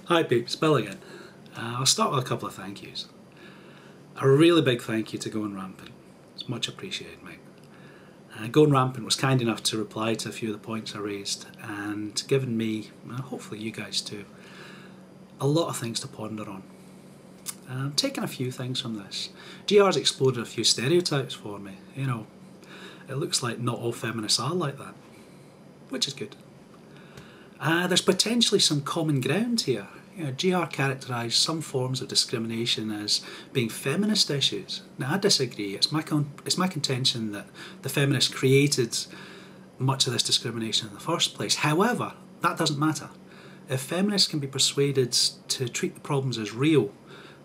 Hi peeps, Bill again. I'll start with a couple of thank yous. A really big thank you to Going Rampant. It's much appreciated, mate. Going Rampant was kind enough to reply to a few of the points I raised and given me, hopefully you guys too, a lot of things to ponder on. I'm taking a few things from this. GR's exploded a few stereotypes for me. You know, it looks like not all feminists are like that, which is good. There's potentially some common ground here. You know, GR characterised some forms of discrimination as being feminist issues. Now I disagree. It's my contention that the feminists created much of this discrimination in the first place. However, that doesn't matter. If feminists can be persuaded to treat the problems as real,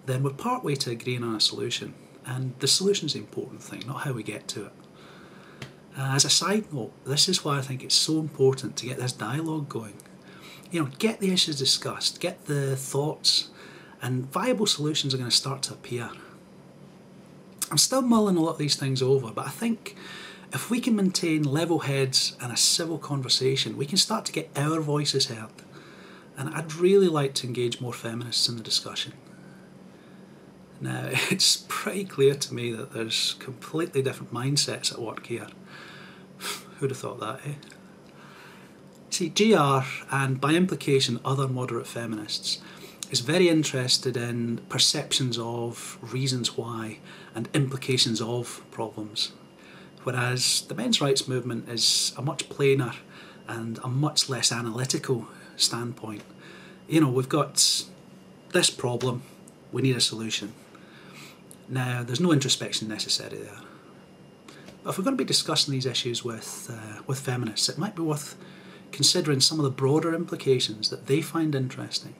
then we're part way to agreeing on a solution. And the solution's the important thing, not how we get to it. As a side note, this is why I think it's so important to get this dialogue going. You know, get the issues discussed, get the thoughts, and viable solutions are going to start to appear. I'm still mulling a lot of these things over, but I think if we can maintain level heads and a civil conversation, we can start to get our voices heard. And I'd really like to engage more feminists in the discussion. Now, it's pretty clear to me that there's completely different mindsets at work here. Who'd have thought that, eh? See, GR, and by implication other moderate feminists, is very interested in perceptions of reasons why and implications of problems. Whereas the men's rights movement is a much plainer and a much less analytical standpoint. You know, we've got this problem, we need a solution. Now, there's no introspection necessary there. But if we're going to be discussing these issues with feminists, it might be worth considering some of the broader implications that they find interesting.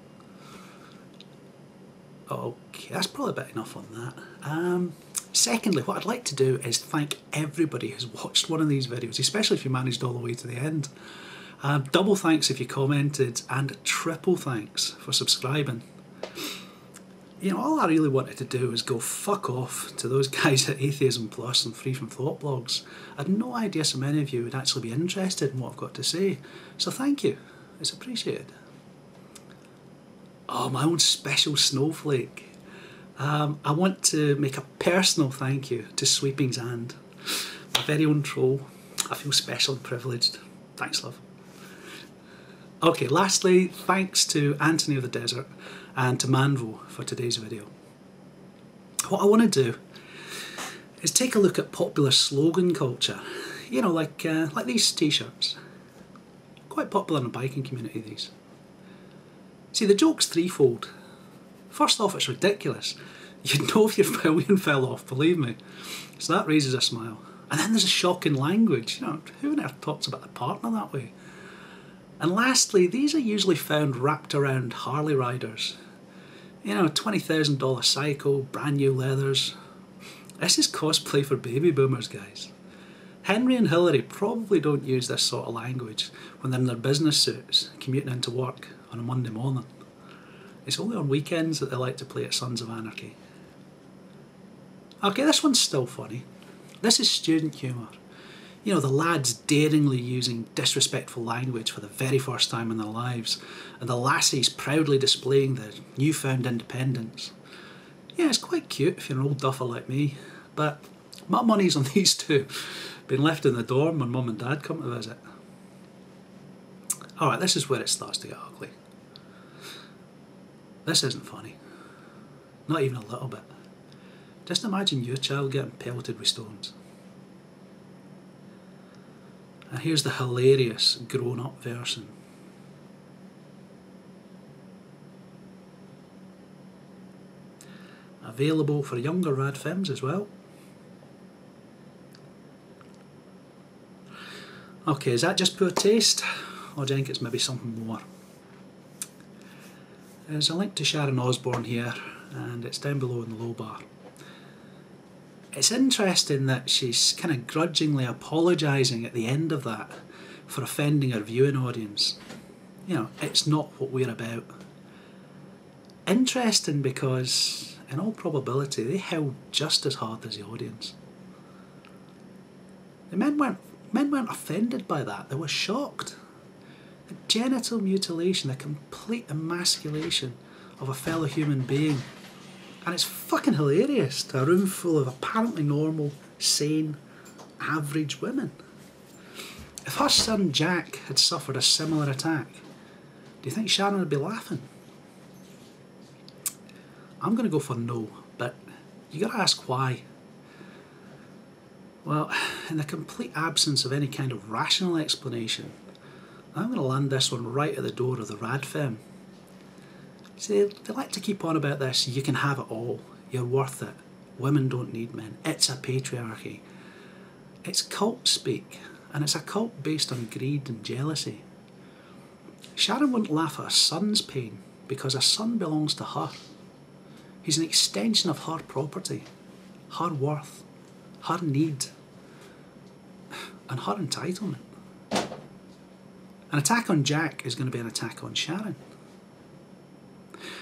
Okay, that's probably a bit enough on that. Secondly, what I'd like to do is thank everybody who's watched one of these videos, especially if you managed all the way to the end. Double thanks if you commented, and triple thanks for subscribing. You know, all I really wanted to do was go fuck off to those guys at Atheism Plus and Free From Thought blogs. I had no idea so many of you would actually be interested in what I've got to say, so thank you, it's appreciated. Oh, my own special snowflake. I want to make a personal thank you to Sweeping Zand, my very own troll. I feel special and privileged. Thanks, love. Okay, lastly, thanks to Anthony of the Desert and to Manvo for today's video. What I want to do is take a look at popular slogan culture. You know, like these t-shirts. Quite popular in the biking community, these. See, the joke's threefold. First off, it's ridiculous. You'd know if your pillion fell off, believe me. So that raises a smile. And then there's a shocking language. You know, who on earth talks about the partner that way? And lastly, these are usually found wrapped around Harley riders. You know, $20,000 cycle, brand new leathers. This is cosplay for baby boomers, guys. Henry and Hillary probably don't use this sort of language when they're in their business suits, commuting into work on a Monday morning. It's only on weekends that they like to play at Sons of Anarchy. Okay, this one's still funny. This is student humour. You know, the lads daringly using disrespectful language for the very first time in their lives, and the lassies proudly displaying their newfound independence. Yeah, it's quite cute if you're an old duffer like me, but my money's on these two being left in the dorm when mum and dad come to visit. Alright, this is where it starts to get ugly. This isn't funny. Not even a little bit. Just imagine your child getting pelted with stones. And here's the hilarious grown-up version. Available for younger rad femmes as well. Okay, is that just poor taste? Or do you think it's maybe something more? There's a link to Sharon Osbourne here, and it's down below in the low bar. It's interesting that she's kind of grudgingly apologising at the end of that for offending her viewing audience. You know, it's not what we're about. Interesting because, in all probability, they held just as hard as the audience. The men weren't offended by that, they were shocked. Genital mutilation, the complete emasculation of a fellow human being. And it's fucking hilarious to a room full of apparently normal, sane, average women. If her son Jack had suffered a similar attack, do you think Sharon would be laughing? I'm going to go for no, but you got to ask why. Well, in the complete absence of any kind of rational explanation, I'm going to land this one right at the door of the radfem. See, they like to keep on about this, you can have it all, you're worth it, women don't need men, it's a patriarchy. It's cult speak, and it's a cult based on greed and jealousy. Sharon wouldn't laugh at her son's pain because her son belongs to her. He's an extension of her property, her worth, her need, and her entitlement. An attack on Jack is going to be an attack on Sharon.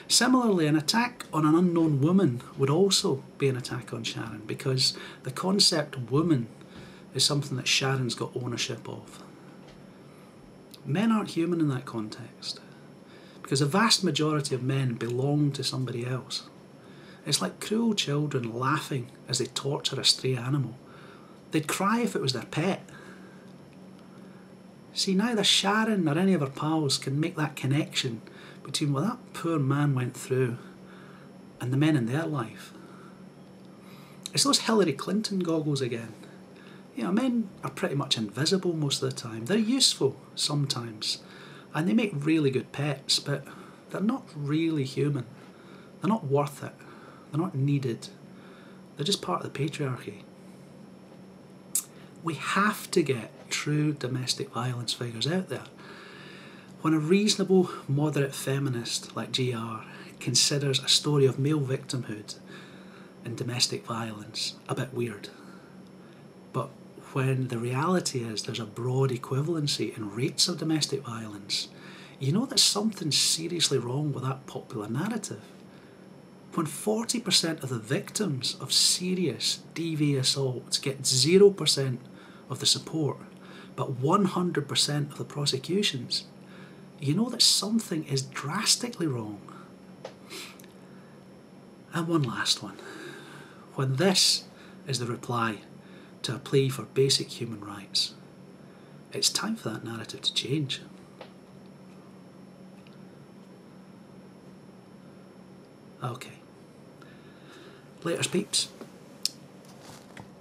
Similarly, an attack on an unknown woman would also be an attack on Sharon, because the concept woman is something that Sharon's got ownership of. Men aren't human in that context, because the vast majority of men belong to somebody else. It's like cruel children laughing as they torture a stray animal. They'd cry if it was their pet. See, neither Sharon nor any of her pals can make that connection between what that poor man went through and the men in their life. It's those Hillary Clinton goggles again. You know, men are pretty much invisible most of the time. They're useful sometimes, and they make really good pets, but they're not really human. They're not worth it. They're not needed. They're just part of the patriarchy. We have to get true domestic violence figures out there. When a reasonable, moderate feminist like GR considers a story of male victimhood and domestic violence a bit weird, but when the reality is there's a broad equivalency in rates of domestic violence, you know that something's seriously wrong with that popular narrative. When 40% of the victims of serious DV assaults get 0% of the support, but 100% of the prosecutions, you know that something is drastically wrong. And one last one. When this is the reply to a plea for basic human rights, it's time for that narrative to change. Okay. Laters, peeps.